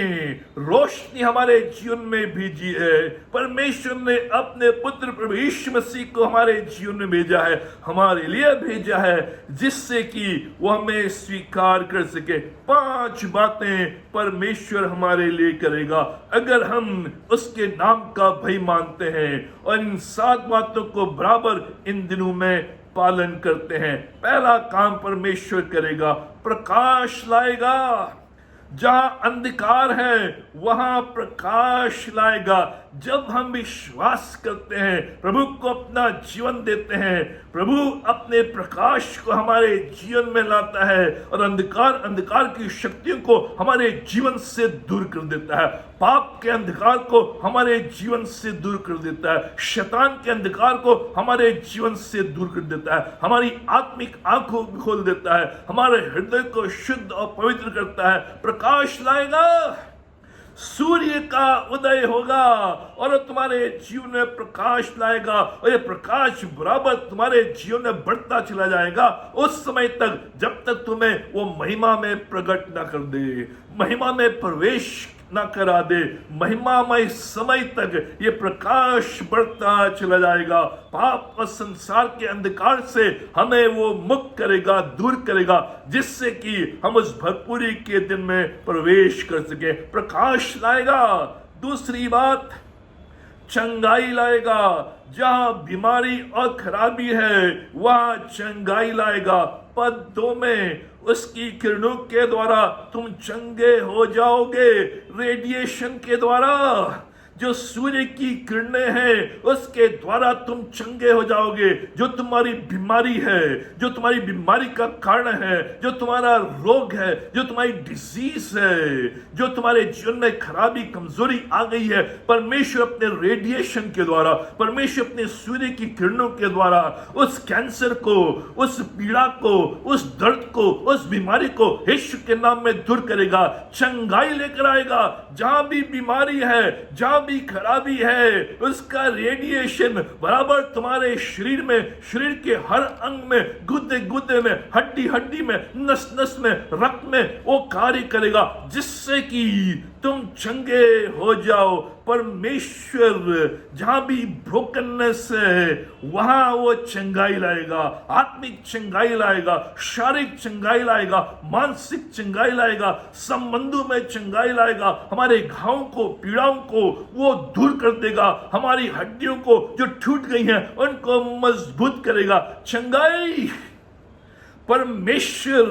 रोशनी हमारे जीवन में भेजी है। परमेश्वर ने अपने पुत्र प्रभु यीशु मसीह को हमारे जीवन में भेजा है, हमारे लिए भेजा है, जिससे कि वो हमें स्वीकार कर सके। 5 बातें परमेश्वर हमारे लिए करेगा अगर हम उसके नाम का भय मानते हैं और इन 7 बातों को बराबर इन दिनों में पालन करते हैं। पहला काम परमेश्वर करेगा, प्रकाश लाएगा। जहां अंधकार है वहां प्रकाश लाएगा। जब हम विश्वास करते हैं, प्रभु को अपना जीवन देते हैं, प्रभु अपने प्रकाश को हमारे जीवन में लाता है और अंधकार की शक्तियों को हमारे जीवन से दूर कर देता है। पाप के अंधकार को हमारे जीवन से दूर कर देता है, शैतान के अंधकार को हमारे जीवन से दूर कर देता है, हमारी आत्मिक आंखों को खोल देता है, हमारे हृदय को शुद्ध और पवित्र करता है। प्रकाश लाएगा, सूर्य का उदय होगा और तुम्हारे जीवन में प्रकाश लाएगा और ये प्रकाश बराबर तुम्हारे जीवन में बढ़ता चला जाएगा उस समय तक जब तक तुम्हें वो महिमा में प्रकट ना कर दे, महिमा में प्रवेश ना करा दे। महिमामय समय तक ये प्रकाश बढ़ता चला जाएगा। पाप और संसार के अंधकार से हमें वो मुक्त करेगा, दूर करेगा, जिससे कि हम उस भरपूरी के दिन में प्रवेश कर सके। प्रकाश लाएगा। दूसरी बात, चंगाई लाएगा। जहां बीमारी और खराबी है वहां चंगाई लाएगा। पद 2 में उसकी किरणों के द्वारा तुम चंगे हो जाओगे। रेडिएशन के द्वारा, जो सूर्य की किरणें हैं उसके द्वारा तुम चंगे हो जाओगे। जो तुम्हारी बीमारी है, जो तुम्हारी बीमारी का कारण है, जो तुम्हारा रोग है, जो तुम्हारी डिजीज है, जो तुम्हारे जीवन में खराबी कमजोरी आ गई है, परमेश्वर अपने रेडिएशन के द्वारा, परमेश्वर अपने सूर्य की किरणों के द्वारा उस कैंसर को, उस पीड़ा को, उस दर्द को, उस बीमारी को यीशु के नाम में दूर करेगा, चंगाई लेकर आएगा। जहां भी बीमारी है, जहां भी खराबी है, उसका रेडिएशन बराबर तुम्हारे शरीर में, शरीर के हर अंग में, गुद्दे गुद्दे में, हड्डी हड्डी में, नस नस में, रक्त में वो कार्य करेगा, जिससे कि तुम चंगे हो जाओ। परमेश्वर जहां भी ब्रोकननेस है वहां वो चंगाई लाएगा, आत्मिक चंगाई लाएगा, शारीरिक चंगाई लाएगा, मानसिक चंगाई लाएगा, संबंधों में चंगाई लाएगा, हमारे घावों को, पीड़ाओं को वो दूर कर देगा, हमारी हड्डियों को जो टूट गई हैं उनको मजबूत करेगा। चंगाई परमेश्वर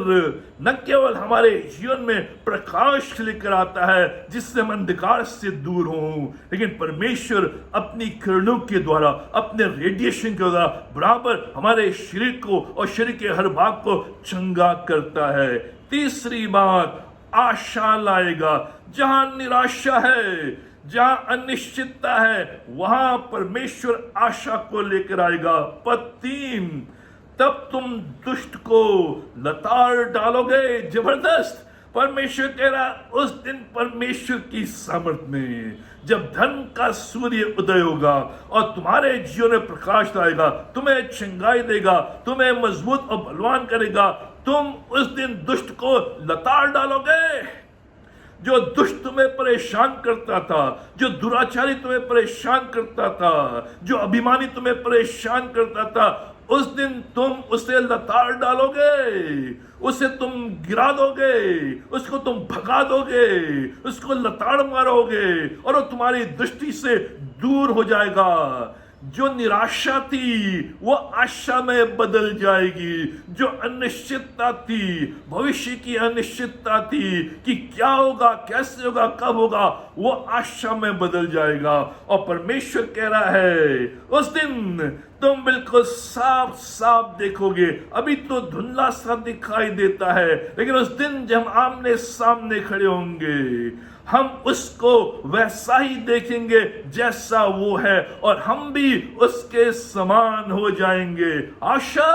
न केवल हमारे जीवन में प्रकाश लेकर आता है जिससे हम अंधकार से दूर हों, लेकिन परमेश्वर अपनी किरणों के द्वारा, अपने रेडिएशन के द्वारा बराबर हमारे शरीर को और शरीर के हर भाग को चंगा करता है। तीसरी बात, आशा लाएगा। जहां निराशा है, जहां अनिश्चितता है, वहां परमेश्वर आशा को लेकर आएगा। पद 3, तब तुम दुष्ट को लताड़ डालोगे। जबरदस्त। परमेश्वर कह रहा उस दिन परमेश्वर की सामर्थ में जब धर्म का सूर्य उदय होगा और तुम्हारे जीवन में प्रकाश लाएगा, तुम्हें चंगाई देगा, तुम्हें मजबूत और बलवान करेगा, तुम उस दिन दुष्ट को लताड़ डालोगे। जो दुष्ट तुम्हें परेशान करता था, जो दुराचारी तुम्हें परेशान करता था, जो अभिमानी तुम्हें परेशान करता था, उस दिन तुम उसे लताड़ डालोगे, उसे तुम गिरा दोगे, उसको तुम भगा दोगे, उसको लताड़ मारोगे और वो तुम्हारी दृष्टि से दूर हो जाएगा। जो निराशा थी वो आशा में बदल जाएगी। जो अनिश्चितता थी, भविष्य की अनिश्चितता थी कि क्या होगा, कैसे होगा, कब होगा, वो आशा में बदल जाएगा। और परमेश्वर कह रहा है उस दिन तुम बिल्कुल साफ साफ देखोगे। अभी तो धुंधला सा दिखाई देता है, लेकिन उस दिन जब हम आमने सामने खड़े होंगे हम उसको वैसा ही देखेंगे जैसा वो है और हम भी उसके समान हो जाएंगे। आशा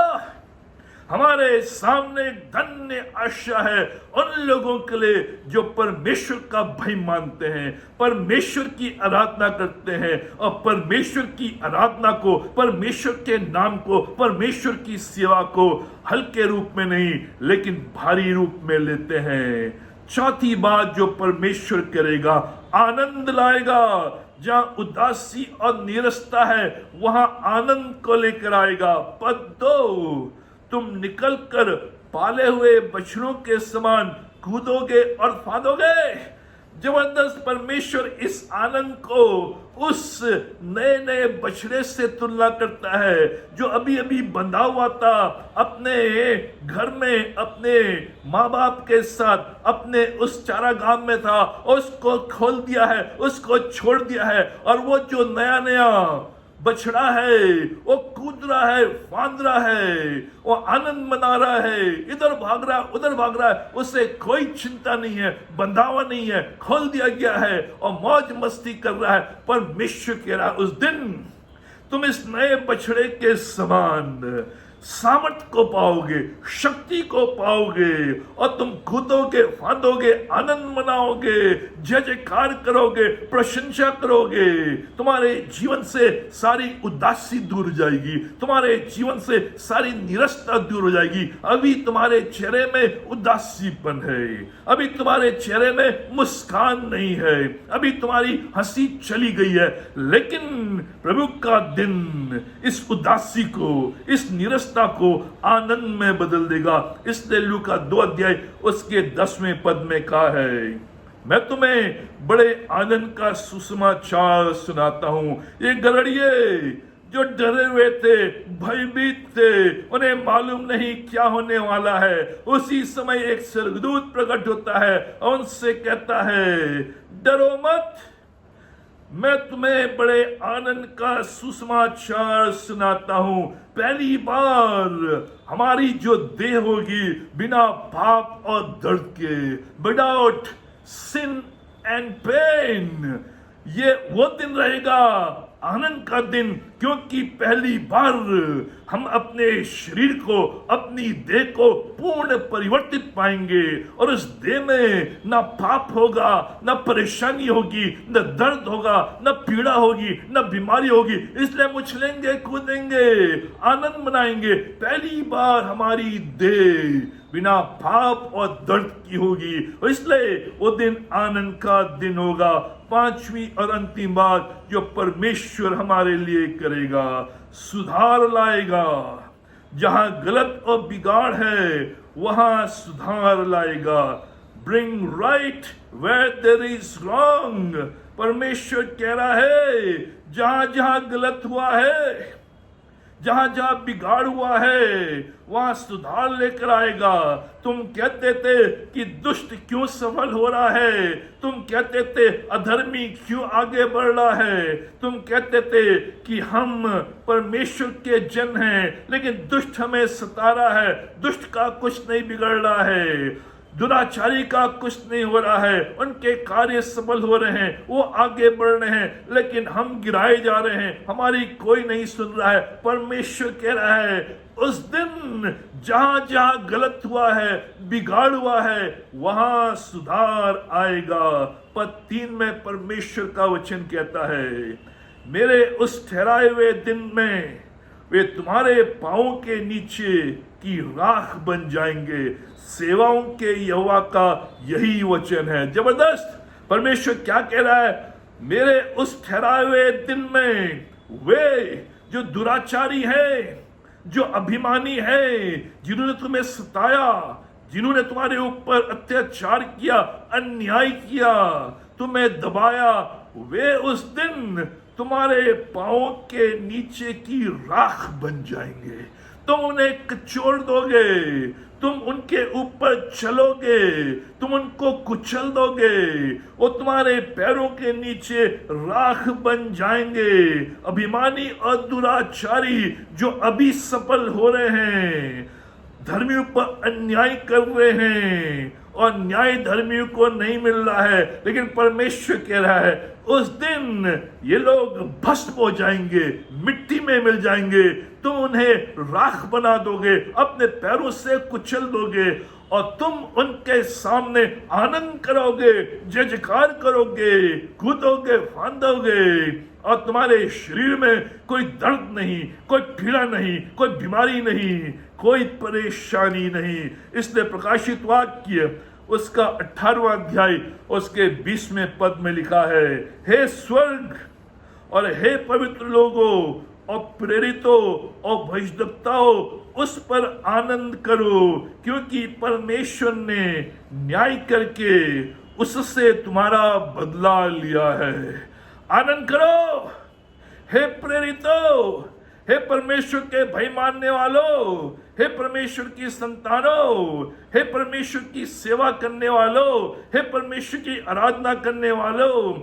हमारे सामने धन्य आशा है उन लोगों के लिए जो परमेश्वर का भय मानते हैं, परमेश्वर की आराधना करते हैं और परमेश्वर की आराधना को, परमेश्वर के नाम को, परमेश्वर की सेवा को हल्के रूप में नहीं लेकिन भारी रूप में लेते हैं। चौथी बात जो परमेश्वर करेगा, आनंद लाएगा। जहां उदासी और नीरसता है वहां आनंद को लेकर आएगा। पद 2, तुम निकलकर पाले हुए बछड़ों के समान कूदोगे और फांदोगे। जबरदस्त परमेश्वर इस आनंद को उस नए नए बछड़े से तुलना करता है जो अभी अभी बंधा हुआ था अपने घर में, अपने माँ बाप के साथ, अपने उस चारागाह में था, उसको खोल दिया है, उसको छोड़ दिया है, और वो जो नया नया बछड़ा है वो कूद रहा है, फांद रहा है, वो आनंद मना रहा है, इधर भाग रहा है, उधर भाग रहा है, उसे कोई चिंता नहीं है, बंधावा नहीं है, खोल दिया गया है और मौज मस्ती कर रहा है। परमेश्वर कह रहा है उस दिन तुम इस नए बछड़े के समान सामर्थ को पाओगे, शक्ति को पाओगे, और तुम कूदोगे, फांदोगे, आनंद मनाओगे, जय जयकार करोगे, प्रशंसा करोगे। तुम्हारे जीवन से सारी उदासी दूर हो जाएगी, तुम्हारे जीवन से सारी निरसता दूर हो जाएगी। अभी तुम्हारे चेहरे में उदासीपन है, अभी तुम्हारे चेहरे में मुस्कान नहीं है, अभी तुम्हारी हंसी चली गई है, लेकिन प्रभु का दिन इस उदासी को, इस निरसता को आनंद में बदल देगा। इसलिए लूका 2 अध्याय उसके 10वें पद में कहा है, मैं तुम्हें बड़े आनंद का सुसमाचार सुनाता हूं। ये गड़रिए जो डरे हुए थे, भयभीत थे, उन्हें मालूम नहीं क्या होने वाला है, उसी समय एक स्वर्गदूत प्रकट होता है और उनसे कहता है, डरो मत, मैं तुम्हें बड़े आनंद का सुसमाचार सुनाता हूं। पहली बार हमारी जो देह होगी बिना पाप और दर्द के, विदाउट सिन एंड पेन, ये वो दिन रहेगा, आनंद का दिन, क्योंकि पहली बार हम अपने शरीर को, अपनी देह को पूर्ण परिवर्तित पाएंगे, और उस देह में ना पाप होगा, ना परेशानी होगी, न दर्द होगा, न पीड़ा होगी, न बीमारी होगी। इसलिए हम उछलेंगे, कूदेंगे, आनंद मनाएंगे। पहली बार हमारी देह बिना पाप और दर्द की होगी, इसलिए वो दिन आनंद का दिन होगा। पांचवी और अंतिम बात जो परमेश्वर हमारे लिए करेगा, सुधार लाएगा। जहां गलत और बिगाड़ है वहां सुधार लाएगा। Bring right where there is wrong. परमेश्वर कह रहा है जहां जहां गलत हुआ है, जहां जहां बिगाड़ हुआ है, वहां सुधार लेकर आएगा। तुम कहते थे कि दुष्ट क्यों सफल हो रहा है, तुम कहते थे अधर्मी क्यों आगे बढ़ रहा है, तुम कहते थे कि हम परमेश्वर के जन हैं, लेकिन दुष्ट हमें सता रहा है, दुष्ट का कुछ नहीं बिगड़ रहा है, दुराचारी का कुछ नहीं हो रहा है, उनके कार्य सफल हो रहे हैं, वो आगे बढ़ रहे हैं, लेकिन हम गिराए जा रहे हैं, हमारी कोई नहीं सुन रहा है। परमेश्वर कह रहा है उस दिन जहां जहां गलत हुआ है, बिगाड़ हुआ है, वहां सुधार आएगा। पद 3 में परमेश्वर का वचन कहता है, मेरे उस ठहराए हुए दिन में वे तुम्हारे पांवों के नीचे की राख बन जाएंगे। सेवाओं के यहोवा का यही वचन है। जबरदस्त! परमेश्वर क्या कह रहा है, मेरे उस ठहराए हुए दिन में वे जो दुराचारी हैं, जो अभिमानी हैं, जिन्होंने तुम्हें सताया, जिन्होंने तुम्हारे ऊपर अत्याचार किया, अन्याय किया, तुम्हें दबाया, वे उस दिन तुम्हारे पांवों के नीचे की राख बन जाएंगे। तुम उन्हें कचोड़ दोगे, तुम उनके ऊपर चलोगे, तुम उनको कुचल दोगे, वो तुम्हारे पैरों के नीचे राख बन जाएंगे। अभिमानी और दुराचारी जो अभी सफल हो रहे हैं, धर्मियों पर अन्याय कर रहे हैं और न्याय धर्मियों को नहीं मिल रहा है, लेकिन परमेश्वर कह रहा है उस दिन ये लोग भस्म हो जाएंगे, मिट्टी में मिल जाएंगे। तुम उन्हें राख बना दोगे, अपने पैरों से कुचल दोगे, और तुम उनके सामने आनंद करोगे, जय जयकार करोगे, कूदोगे, फांदोगे, और तुम्हारे शरीर में कोई दर्द नहीं, कोई पीड़ा नहीं, कोई बीमारी नहीं, कोई परेशानी नहीं। इसलिए प्रकाशित वाक्य उसका 18वां अध्याय उसके 20वें पद में लिखा है, हे स्वर्ग और हे पवित्र लोगों और प्रेरितों और भविष्यद्वक्ताओं, उस पर आनंद करो, क्योंकि परमेश्वर ने न्याय करके उससे तुम्हारा बदला लिया है। आनंद करो हे प्रेरितों, हे परमेश्वर के भय मानने वालों, हे परमेश्वर की संतानों, हे परमेश्वर की सेवा करने वालों, हे परमेश्वर की आराधना करने वालों,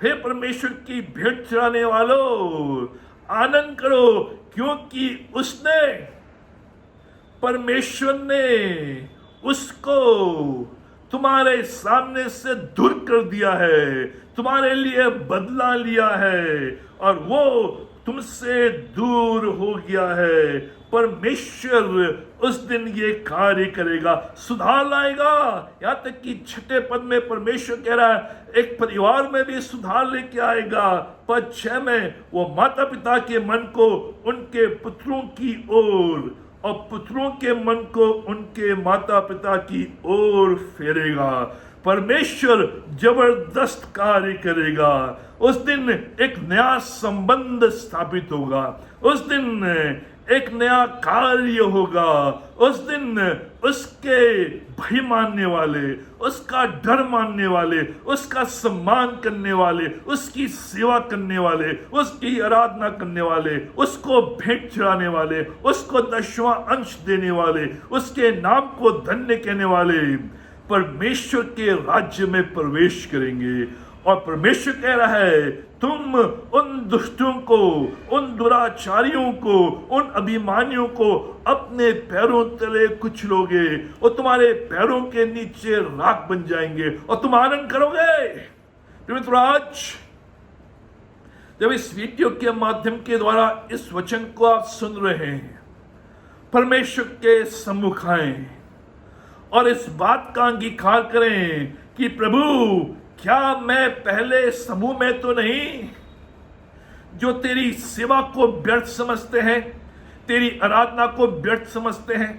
हे परमेश्वर की भेंट चढ़ाने वालों, आनंद करो, क्योंकि उसने, परमेश्वर ने उसको तुम्हारे सामने से दूर कर दिया है, तुम्हारे लिए बदला लिया है और वो तुमसे दूर हो गया है। परमेश्वर उस दिन ये कार्य करेगा, सुधार लाएगा। यहां तक कि 6 पद में परमेश्वर कह रहा है एक परिवार में भी सुधार लेके आएगा। पद 6 में वो माता पिता के मन को उनके पुत्रों की ओर और पुत्रों के मन को उनके माता पिता की ओर फेरेगा। परमेश्वर जबरदस्त कार्य करेगा। उस दिन एक नया संबंध स्थापित होगा, उस दिन एक नया कार्य होगा, उस दिन उसके भय मानने वाले, उसका डर मानने वाले, उसका सम्मान करने वाले, उसकी सेवा करने वाले, उसकी आराधना करने वाले, उसको भेंट चढ़ाने वाले, उसको 10वां अंश देने वाले, उसके नाम को धन्य कहने वाले परमेश्वर के राज्य में प्रवेश करेंगे। और परमेश्वर कह रहा है तुम उन दुष्टों को, उन दुराचारियों को, उन अभिमानियों को अपने पैरों तले कुचलोगे और तुम्हारे पैरों के नीचे राख बन जाएंगे और तुम आनंद करोगे। मित्रों, आज जब इस वीडियो के माध्यम के द्वारा इस वचन को आप सुन रहे हैं, परमेश्वर के सम्मुख आए और इस बात का अंगीकार करें कि प्रभु, क्या मैं पहले समूह में तो नहीं जो तेरी सेवा को व्यर्थ समझते हैं, तेरी आराधना को व्यर्थ समझते हैं,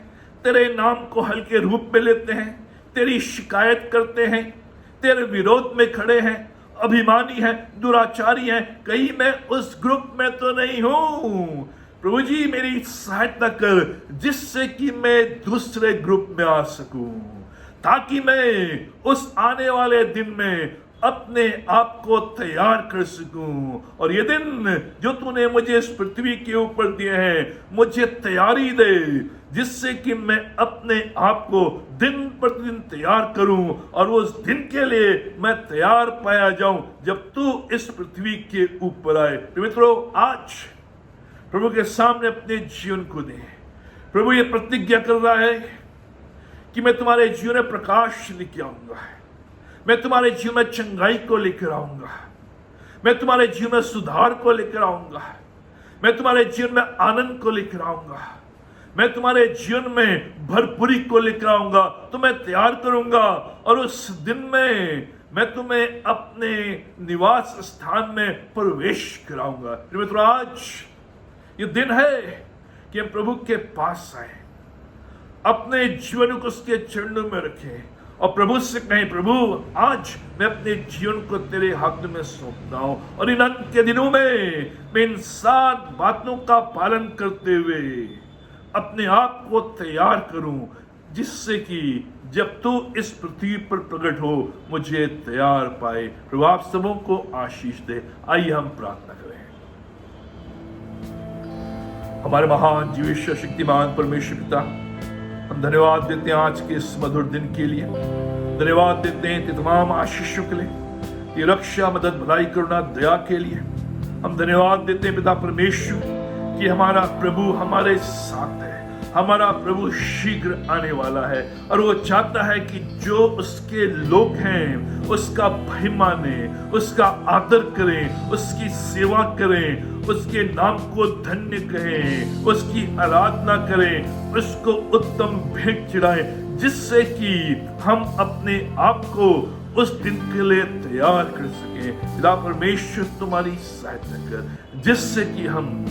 तेरे नाम को हल्के रूप में लेते हैं, तेरी शिकायत करते हैं, तेरे विरोध में खड़े हैं, अभिमानी हैं, दुराचारी हैं, कहीं मैं उस ग्रुप में तो नहीं हूं। प्रभु जी, मेरी सहायता कर जिससे कि मैं दूसरे ग्रुप में आ सकूं, ताकि मैं उस आने वाले दिन में अपने आप को तैयार कर सकूं। और ये दिन जो तूने मुझे इस पृथ्वी के ऊपर दिए हैं, मुझे तैयारी दे, जिससे कि मैं अपने आप को दिन प्रतिदिन तैयार करूं और उस दिन के लिए मैं तैयार पाया जाऊं जब तू इस पृथ्वी के ऊपर आए। मित्रों, आज प्रभु के सामने अपने जीवन को दे। प्रभु ये प्रतिज्ञा कर रहा है कि मैं तुम्हारे जीवन में प्रकाश लेके आऊंगा, मैं तुम्हारे जीवन में चंगाई को लेकर आऊंगा, मैं तुम्हारे जीवन में सुधार को लेकर आऊंगा, मैं तुम्हारे जीवन में आनंद को लेकर आऊंगा, मैं तुम्हारे जीवन में भरपूरी को लेकर आऊंगा। तो मैं तैयार करूंगा और उस दिन में मैं तुम्हें अपने निवास स्थान में प्रवेश कराऊंगा। मित्रों, आज ये दिन है कि हम प्रभु के पास आए, अपने जीवन को उसके चरणों में रखें और प्रभु से कहें, प्रभु आज मैं अपने जीवन को तेरे हाथ में सौंपता हूं और इन अंत के दिनों में मैं इन 7 बातों का पालन करते हुए अपने आप को तैयार करूं, जिससे कि जब तू इस पृथ्वी पर प्रकट हो मुझे तैयार पाए। प्रभु आप सबों को आशीष दे। आइए हम प्रार्थना करें। हमारे महान जीवेश्वर शक्तिमान परमेश्वर पिता, हम धन्यवाद देते हैं आज के इस मधुर दिन के लिए, धन्यवाद देते हैं तमाम आशीषों के लिए, ये रक्षा, मदद, भलाई, करुणा, दया के लिए हम धन्यवाद देते हैं पिता परमेश्वर कि हमारा प्रभु हमारे साथ है, हमारा प्रभु शीघ्र आने वाला है और वो चाहता है कि जो उसके लोग हैं उसका भय माने, उसका आदर करें, उसकी सेवा करें, उसके नाम को धन्य कहें, उसकी आराधना करें, उसको उत्तम भेंट चढ़ाएं, जिससे कि हम अपने आप को उस दिन के लिए तैयार कर सकें। पिता परमेश्वर तुम्हारी सहायता कर, जिससे कि हम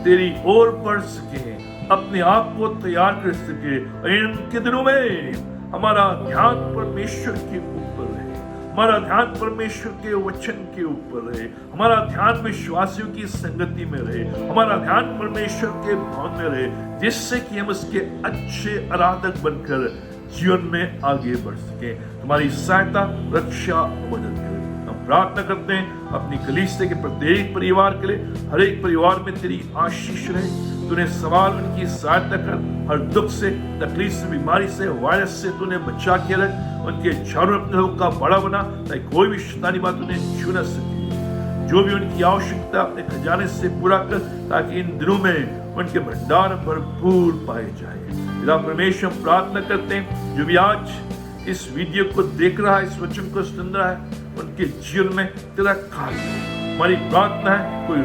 तेरी ओर बढ़ सकें, अपने आप को तैयार कर सके और इनके दिनों में हमारा ध्यान परमेश्वर के ऊपर रहे, हमारा ध्यान परमेश्वर के वचन के ऊपर रहे, हमारा ध्यान विश्वासियों की संगति में रहे, हमारा ध्यान परमेश्वर के भवन में रहे, जिससे कि हम उसके अच्छे आराधक बनकर जीवन में आगे बढ़ सके। तुम्हारी सहायता, रक्षा और मदद करें। हम प्रार्थना करते हैं अपनी कलीसिया के प्रत्येक परिवार के लिए, हर एक परिवार में तेरी आशीष रहे। तूने सवाल उनकी सहायता कर, हर दुख से, तकलीफ से, बीमारी से, वायरस से तूने बचा के रख, उनके चारों अपने लोग का बड़ा बना, ताकि कोई भी शैतानी बात उन्हें छू न सके। जो भी उनकी आवश्यकता अपने खजाने से पूरा कर, ताकि इन दिनों में उनके भंडार भरपूर पाए जाए। पिता परमेश्वर, हम प्रार्थना करते हैं जो भी आज इस वीडियो को देख रहा है, इस वचन को सुन रहा है, उनके जीवन में तेरा कार्य। हमारी प्रार्थना है कोई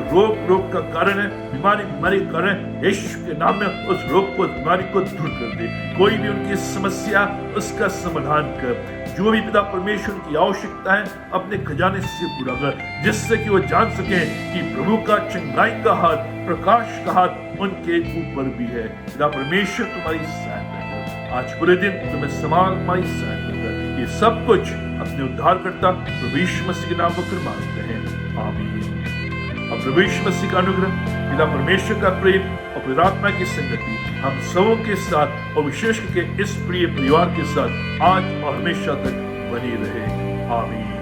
रोग का कारण है, बीमारी का कारण है, यीशु के नाम में उस रोग को, बीमारी को दूर कर दे। कोई भी उनकी समस्या, उसका समाधान कर। जो भी पिता परमेश्वर की आवश्यकता है अपने खजाने से पूरा कर, जिससे कि वो जान सके कि प्रभु का चंगाई का हाथ, प्रकाश का हाथ उनके ऊपर भी है। पिता परमेश्वर, तुम्हारी सहायता कर। आज पूरे दिन तुम्हें संभाल, हमारी सहायता कर। ये सब कुछ अपने उद्धारकर्ता प्रभु यीशु मसीह के नाम पर मांगते हैं, आमीन। और प्रभु यीशु मसीह का अनुग्रह, पिता परमेश्वर का प्रेम और पवित्र आत्मा की संगति हम सबों के साथ और विशेष करके इस प्रिय परिवार के साथ आज और हमेशा तक बनी रहे, आमीन।